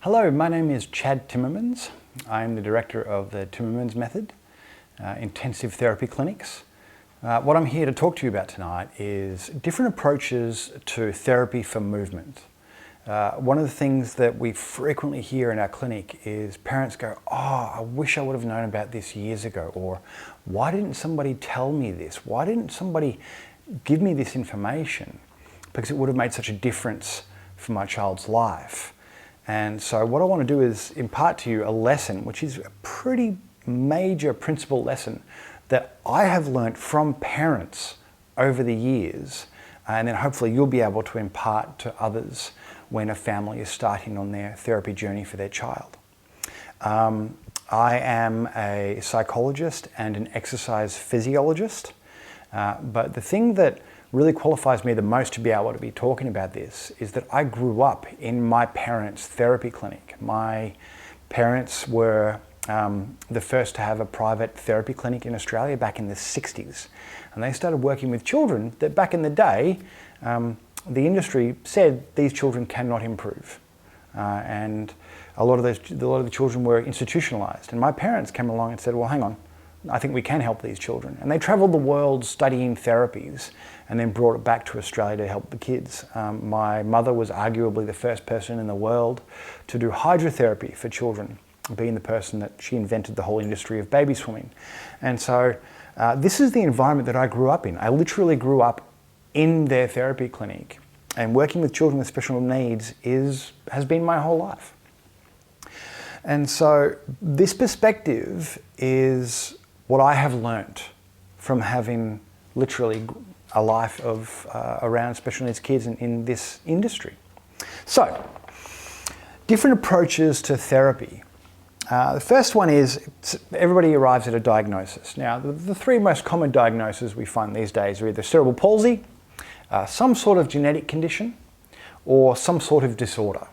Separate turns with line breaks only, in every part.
Hello, my name is Chad Timmermans. I'm the director of the Timmermans method, intensive therapy clinics. What I'm here to talk to you about tonight is different approaches to therapy for movement. One of the things that we frequently hear in our clinic is parents go, "Oh, I wish I would have known about this years ago," or "Why didn't somebody tell me this? Why didn't somebody give me this information? Because it would have made such a difference for my child's life." And so what I want to do is impart to you a lesson, which is a pretty major principle lesson that I have learnt from parents over the years, and then hopefully you'll be able to impart to others when a family is starting on their therapy journey for their child. I am a psychologist and an exercise physiologist, but the thing that really qualifies me the most to be able to be talking about this is that I grew up in my parents' therapy clinic. My parents were the first to have a private therapy clinic in Australia back in the 60s. And they started working with children that back in the day, the industry said these children cannot improve. And a lot of the children were institutionalized. And my parents came along and said, well, hang on, I think we can help these children. And they traveled the world studying therapies and then brought it back to Australia to help the kids. My mother was arguably the first person in the world to do hydrotherapy for children, being the person that she invented the whole industry of baby swimming. And so this is the environment that I grew up in. I literally grew up in their therapy clinic, and working with children with special needs has been my whole life. And so this perspective is what I have learnt from having literally a life of around special needs kids in this industry. So, different approaches to therapy. The first one is everybody arrives at a diagnosis. Now, the three most common diagnoses we find these days are either cerebral palsy, some sort of genetic condition, or some sort of disorder.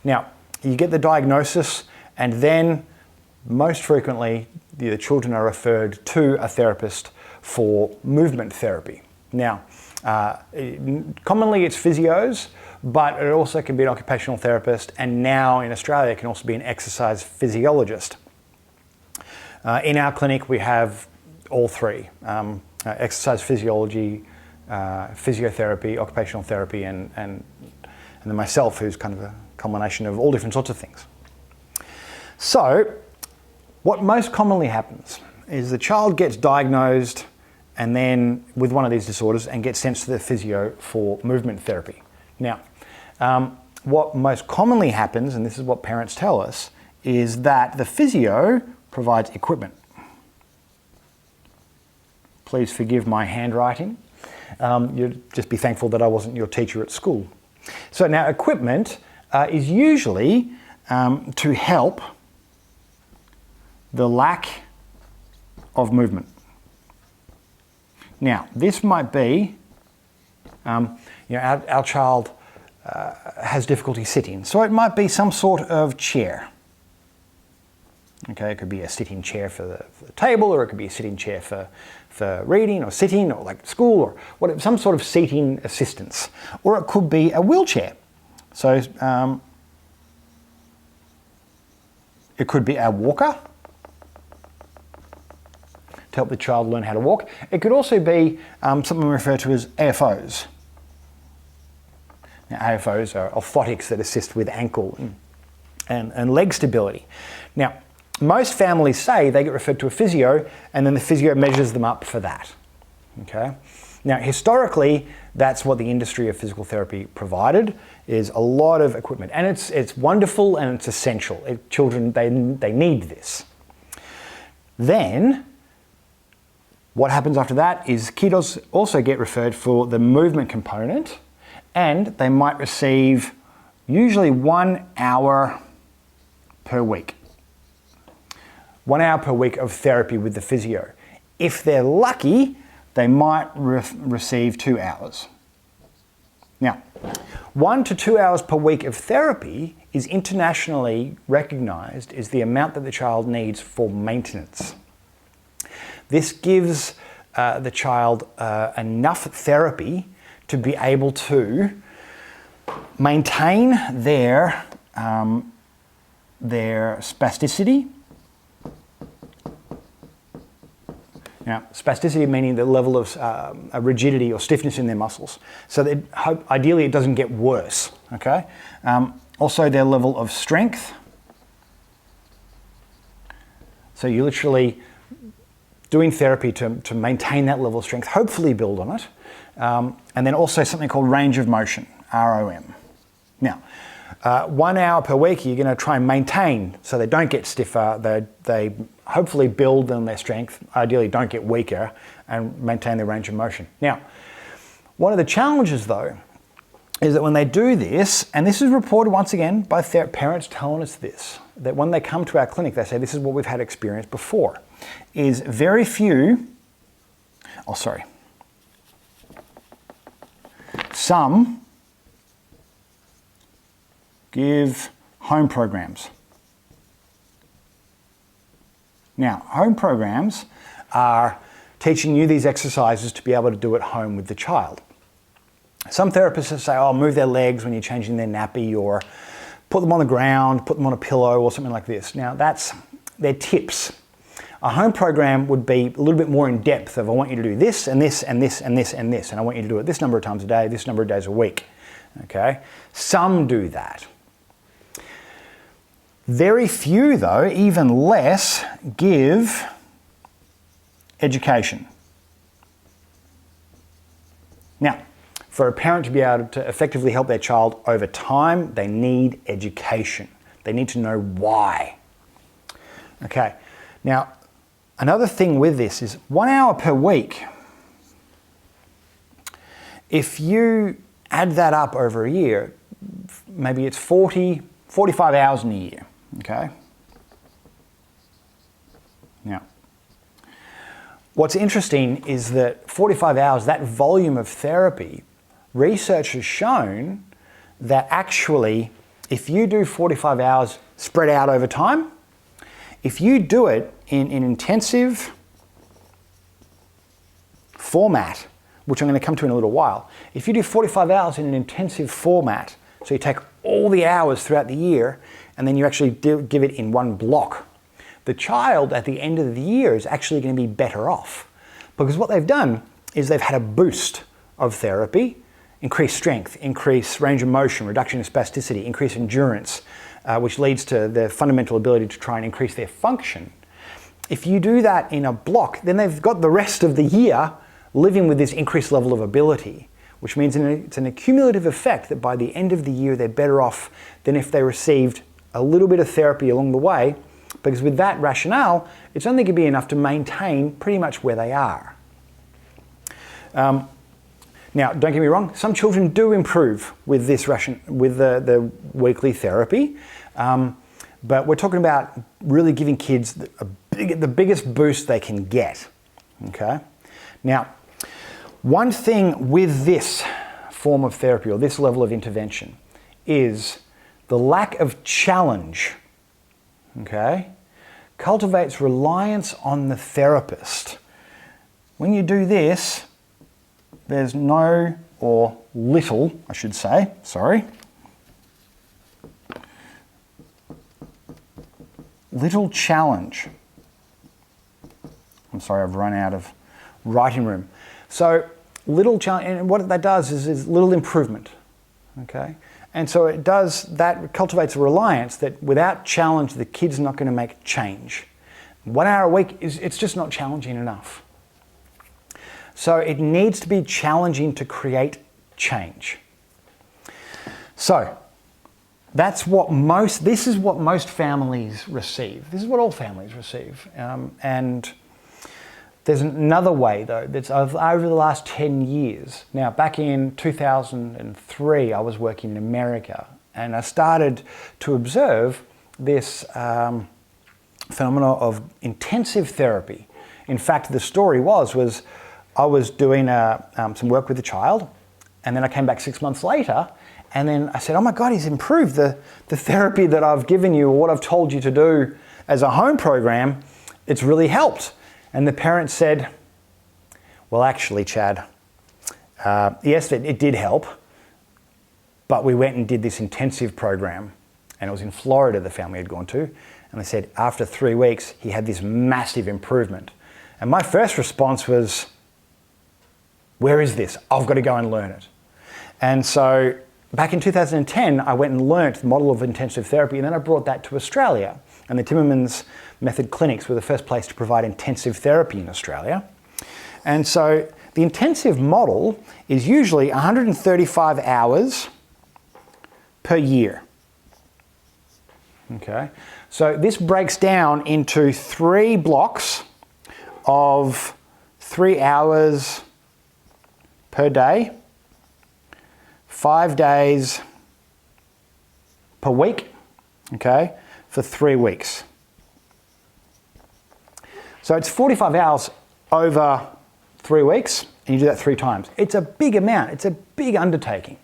Now, you get the diagnosis, and then most frequently the children are referred to a therapist for movement therapy. Now, commonly it's physios, but it also can be an occupational therapist, and now in Australia it can also be an exercise physiologist. In our clinic we have all three, exercise physiology, physiotherapy, occupational therapy, and then myself, who's kind of a combination of all different sorts of things. So, what most commonly happens is the child gets diagnosed and then with one of these disorders and gets sent to the physio for movement therapy. Now, what most commonly happens, and this is what parents tell us, is that the physio provides equipment. Please forgive my handwriting. You'd just be thankful that I wasn't your teacher at school. So now equipment is usually to help the lack of movement. Now, this might be, our child has difficulty sitting, so it might be some sort of chair. Okay, it could be a sitting chair for the table, or it could be a sitting chair for reading or sitting, or like school, or whatever, some sort of seating assistance. Or it could be a wheelchair. So it could be a walker to help the child learn how to walk. It could also be something we refer to as AFOs. Now, AFOs are orthotics that assist with ankle and leg stability. Now, most families say they get referred to a physio, and then the physio measures them up for that. Okay. Now, historically, that's what the industry of physical therapy provided, is a lot of equipment, and it's wonderful and it's essential. Children, they need this. Then, what happens after that is kiddos also get referred for the movement component, and they might receive usually 1 hour per week. 1 hour per week of therapy with the physio. If they're lucky, they might receive 2 hours. Now, 1 to 2 hours per week of therapy is internationally recognized as the amount that the child needs for maintenance. This gives the child enough therapy to be able to maintain their their spasticity. Now, spasticity meaning the level of rigidity or stiffness in their muscles. So that ideally it doesn't get worse, okay? Also their level of strength. So you're literally doing therapy to maintain that level of strength, hopefully build on it. And then also something called range of motion, ROM. Now, 1 hour per week, you're going to try and maintain so they don't get stiffer, they hopefully build on their strength, ideally don't get weaker, and maintain their range of motion. Now, one of the challenges though, is that when they do this, and this is reported once again by parents telling us this, that when they come to our clinic, they say this is what we've had experience before, is very few, some give home programs. Now, home programs are teaching you these exercises to be able to do at home with the child. Some therapists say, oh, move their legs when you're changing their nappy, or put them on the ground, put them on a pillow or something like this. Now, they're tips. A home program would be a little bit more in depth of, I want you to do this and this and this and this and this, and I want you to do it this number of times a day, this number of days a week. Okay? Some do that. Very few, though, even less, give education. Now, for a parent to be able to effectively help their child over time, they need education. They need to know why. Okay, now, another thing with this is 1 hour per week. If you add that up over a year, maybe it's 45 hours in a year. Okay. Now, what's interesting is that 45 hours, that volume of therapy, research has shown that actually, if you do 45 hours spread out over time, if you do it in an intensive format, which I'm going to come to in a little while, if you do 45 hours in an intensive format, so you take all the hours throughout the year, and then you actually give it in one block, the child at the end of the year is actually going to be better off. Because what they've done is they've had a boost of therapy, increased strength, increased range of motion, reduction in spasticity, increased endurance, which leads to their fundamental ability to try and increase their function. If you do that in a block, then they've got the rest of the year living with this increased level of ability, which means it's an accumulative effect that by the end of the year they're better off than if they received a little bit of therapy along the way, because with that rationale, it's only going to be enough to maintain pretty much where they are. Now, don't get me wrong, some children do improve with this with the weekly therapy, but we're talking about really giving kids the biggest boost they can get. Okay? Now, one thing with this form of therapy or this level of intervention is the lack of challenge, okay, cultivates reliance on the therapist. When you do this, there's no, or little, I should say, little challenge. I'm sorry, I've run out of writing room. So little challenge, and what that does is little improvement, okay? And so that cultivates a reliance that without challenge, the kid's not going to make change. 1 hour a week, it's just not challenging enough. So it needs to be challenging to create change. So this is what most families receive. This is what all families receive. And there's another way, though, that's over the last 10 years. Now, back in 2003, I was working in America, and I started to observe this phenomenon of intensive therapy. In fact, the story was I was doing some work with a child, and then I came back 6 months later, and then I said, oh my God, he's improved. The therapy that I've given you, or what I've told you to do as a home program, it's really helped. And the parent said, well, actually, Chad, yes, it did help, but we went and did this intensive program, And it was in Florida the family had gone to. And they said after 3 weeks, he had this massive improvement. And my first response was, where is this? I've got to go and learn it. And so back in 2010, I went and learnt the model of intensive therapy, and then I brought that to Australia. And the Timmermans method clinics were the first place to provide intensive therapy in Australia. And so the intensive model is usually 135 hours per year. Okay, so this breaks down into 3 blocks of 3 hours per day, 5 days per week, okay, for 3 weeks. So it's 45 hours over 3 weeks, and you do that 3 times. It's a big amount, it's a big undertaking.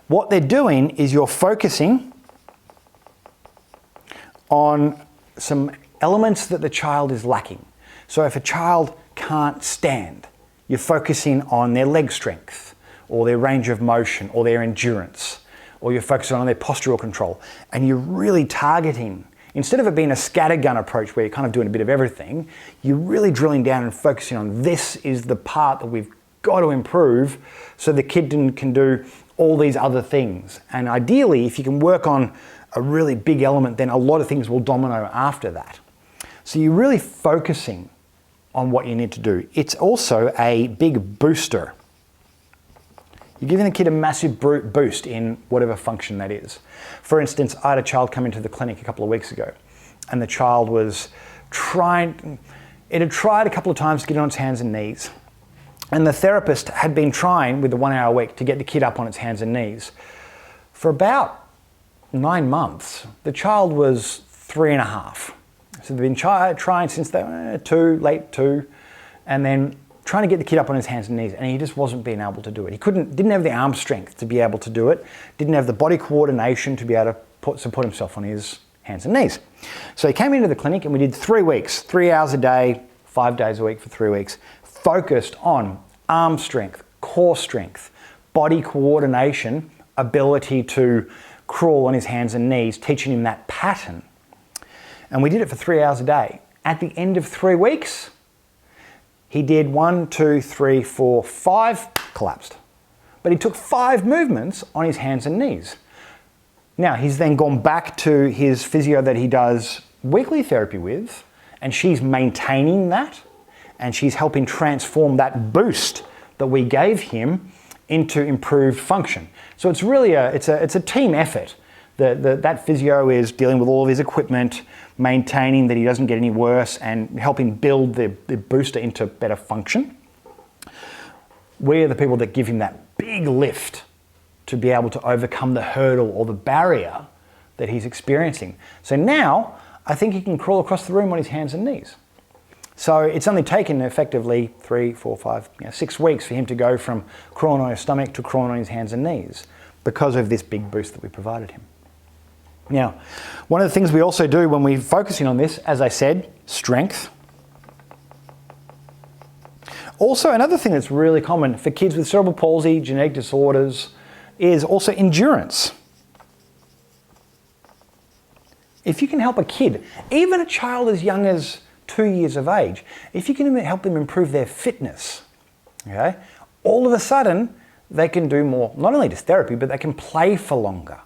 What they're doing is you're focusing on some elements that the child is lacking. So if a child can't stand, you're focusing on their leg strength, or their range of motion, or their endurance, or you're focusing on their postural control, and you're really targeting. Instead of it being a scattergun approach where you're kind of doing a bit of everything, you're really drilling down and focusing on this is the part that we've got to improve so the kid can do all these other things. And ideally, if you can work on a really big element, then a lot of things will domino after that. So you're really focusing on what you need to do. It's also a big booster. You're giving the kid a massive boost in whatever function that is. For instance, I had a child come into the clinic a couple of weeks ago, and the child was it had tried a couple of times to get on its hands and knees. And the therapist had been trying with the 1 hour a week to get the kid up on its hands and knees. For about 9 months, the child was 3.5. So they've been trying since they were late 2, and then trying to get the kid up on his hands and knees, and he just wasn't being able to do it. He didn't have the arm strength to be able to do it, didn't have the body coordination to be able to support himself on his hands and knees. So he came into the clinic and we did 3 weeks, 3 hours a day, 5 days a week for 3 weeks, focused on arm strength, core strength, body coordination, ability to crawl on his hands and knees, teaching him that pattern. And we did it for 3 hours a day. At the end of 3 weeks, he did 1, 2, 3, 4, 5, collapsed. But he took 5 movements on his hands and knees. Now, he's then gone back to his physio that he does weekly therapy with, and she's maintaining that, and she's helping transform that boost that we gave him into improved function. So it's really it's a team effort. That physio is dealing with all of his equipment, maintaining that he doesn't get any worse, and helping build the booster into better function. We're the people that give him that big lift to be able to overcome the hurdle or the barrier that he's experiencing. So now, I think he can crawl across the room on his hands and knees. So it's only taken effectively 3, 4, 5, 6 weeks for him to go from crawling on his stomach to crawling on his hands and knees because of this big boost that we provided him. Now, one of the things we also do when we're focusing on this, as I said, strength. Also, another thing that's really common for kids with cerebral palsy, genetic disorders, is also endurance. If you can help a kid, even a child as young as 2 years of age, if you can help them improve their fitness, okay, all of a sudden they can do more, not only just therapy, but they can play for longer.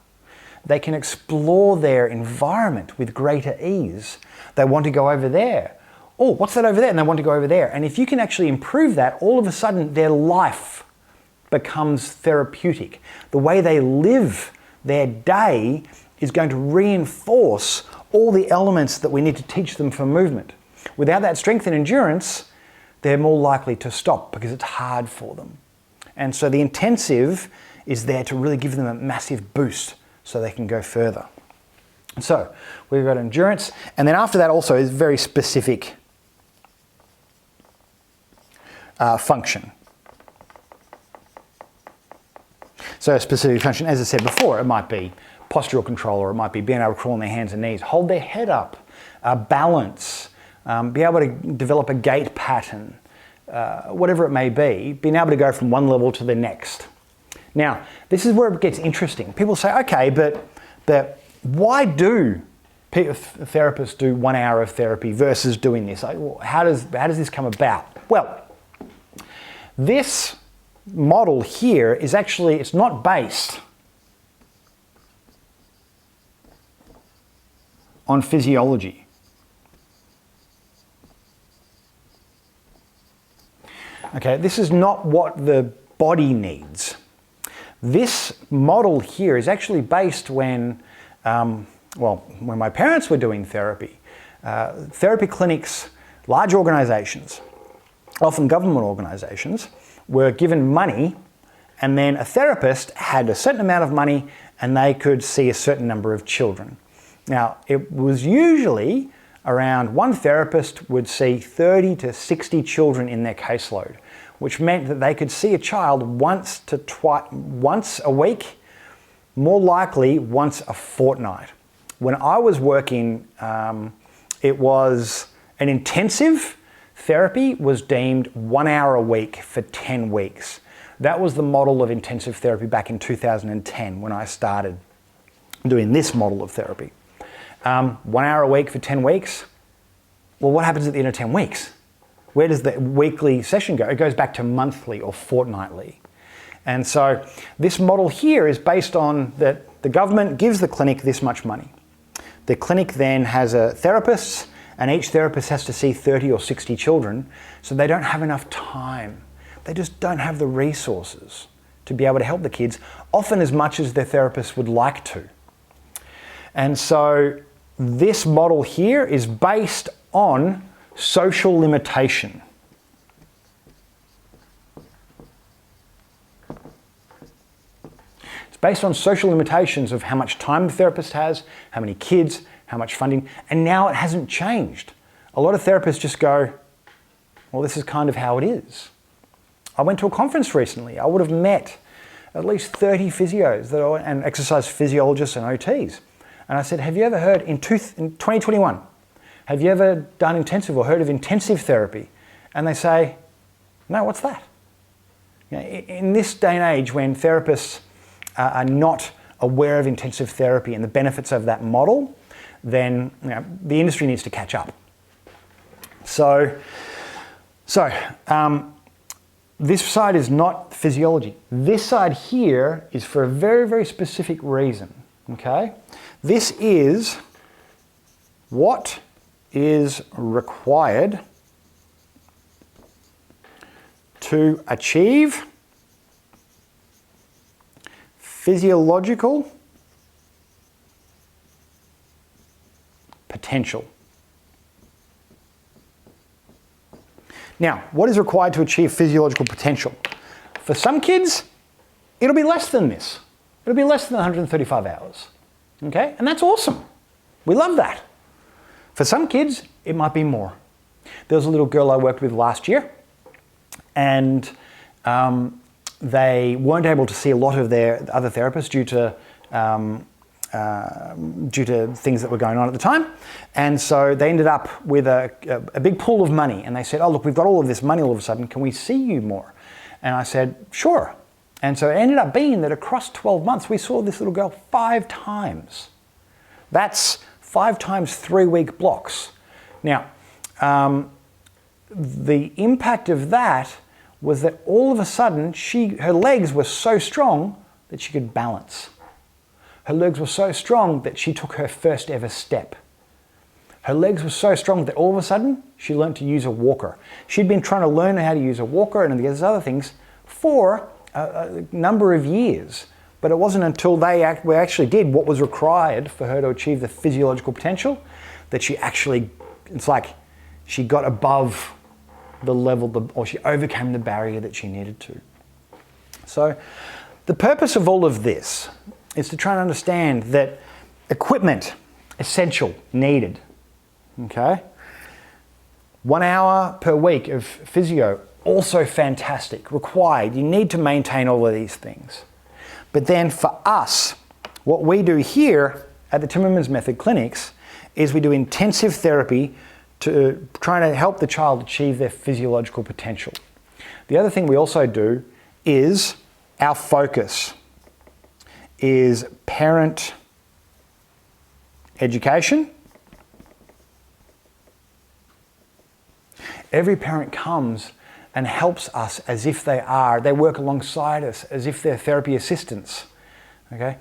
They can explore their environment with greater ease. They want to go over there. Oh, what's that over there? And they want to go over there. And if you can actually improve that, all of a sudden their life becomes therapeutic. The way they live their day is going to reinforce all the elements that we need to teach them for movement. Without that strength and endurance, they're more likely to stop because it's hard for them. And so the intensive is there to really give them a massive boost so they can go further. So we've got endurance, and then after that also is very specific function. So a specific function, as I said before, it might be postural control, or it might be being able to crawl on their hands and knees, hold their head up, balance, be able to develop a gait pattern, whatever it may be, being able to go from one level to the next. Now, this is where it gets interesting. People say, okay, but why do therapists do 1 hour of therapy versus doing this? How does this come about? Well, this model here is actually, it's not based on physiology. Okay, this is not what the body needs. This model here is actually based when my parents were doing therapy. Therapy clinics, large organizations, often government organizations, were given money, and then a therapist had a certain amount of money and they could see a certain number of children. Now, it was usually around one therapist would see 30 to 60 children in their caseload, which meant that they could see a child once a week, more likely once a fortnight. When I was working, it was an intensive therapy was deemed 1 hour a week for 10 weeks. That was the model of intensive therapy back in 2010 when I started doing this model of therapy. 1 hour a week for 10 weeks. Well, what happens at the end of 10 weeks? Where does the weekly session go? It goes back to monthly or fortnightly. And so this model here is based on that the government gives the clinic this much money. The clinic then has a therapist, and each therapist has to see 30 or 60 children, so they don't have enough time. They just don't have the resources to be able to help the kids, often as much as their therapist would like to. And so this model here is based on social limitation. It's based on social limitations of how much time the therapist has, how many kids, how much funding, and now it hasn't changed. A lot of therapists just go, well, this is kind of how it is. I went to a conference recently. I would have met at least 30 physios and exercise physiologists and OTs. And I said, have you ever heard, in 2021, have you ever done intensive or heard of intensive therapy? And they say, no, what's that? You know, in this day and age when therapists are not aware of intensive therapy and the benefits of that model, then the industry needs to catch up. So this side is not physiology. This side here is for a very, very specific reason, okay? This is what is required to achieve physiological potential. Now, what is required to achieve physiological potential? For some kids, it'll be less than this. It'll be less than 135 hours. Okay? And that's awesome. We love that. For some kids, it might be more. There was a little girl I worked with last year, and they weren't able to see a lot of their other therapists due to things that were going on at the time. And so they ended up with a big pool of money, and they said, oh, look, we've got all of this money all of a sudden. Can we see you more? And I said, sure. And so it ended up being that across 12 months, we saw this little girl 5 times. That's 5 times 3-week blocks. Now, the impact of that was that all of a sudden, her legs were so strong that she could balance. Her legs were so strong that she took her first ever step. Her legs were so strong that all of a sudden, she learned to use a walker. She'd been trying to learn how to use a walker and these other things for a number of years. But it wasn't until we actually did what was required for her to achieve the physiological potential that it's like she got above the level, or she overcame the barrier that she needed to. So the purpose of all of this is to try and understand that equipment, essential, needed, okay? 1 hour per week of physio, also fantastic, required. You need to maintain all of these things. But then for us, what we do here at the Timmermans Method clinics is we do intensive therapy to try to help the child achieve their physiological potential. The other thing we also do is our focus is parent education. Every parent comes and helps us as if they work alongside us, as if they're therapy assistants, okay?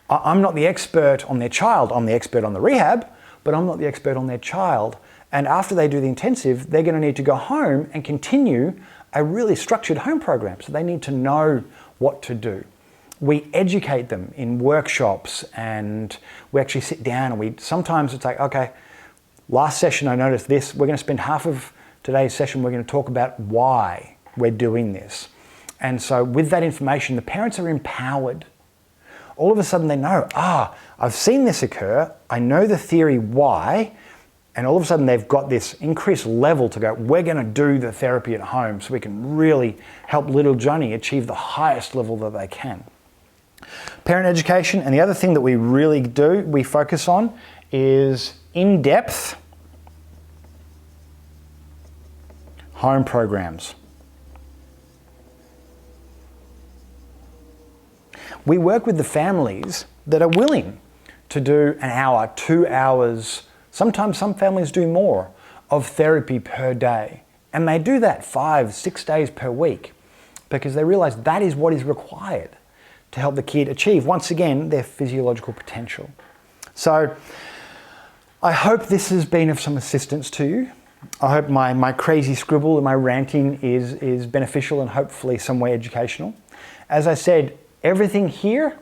I'm not the expert on their child, I'm the expert on the rehab, but I'm not the expert on their child. And after they do the intensive, they're going to need to go home and continue a really structured home program. So they need to know what to do. We educate them in workshops, and we actually sit down and sometimes it's like, okay, last session I noticed this, we're going to spend half of today's session, we're going to talk about why we're doing this. And so with that information, the parents are empowered. All of a sudden they know, I've seen this occur, I know the theory why, and all of a sudden they've got this increased level to go, we're going to do the therapy at home so we can really help little Johnny achieve the highest level that they can. Parent education, and the other thing that we focus on is in-depth home programs. We work with the families that are willing to do an hour, 2 hours, sometimes some families do more, of therapy per day. And they do that 5-6 days per week because they realize that is what is required to help the kid achieve, once again, their physiological potential. So I hope this has been of some assistance to you. I hope my crazy scribble and my ranting is beneficial and hopefully some way educational. As I said, everything here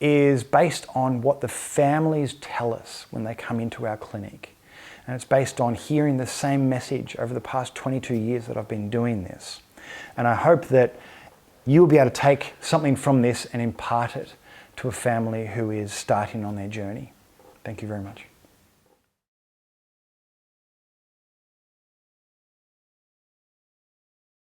is based on what the families tell us when they come into our clinic. And it's based on hearing the same message over the past 22 years that I've been doing this. And I hope that you'll be able to take something from this and impart it to a family who is starting on their journey. Thank you very much.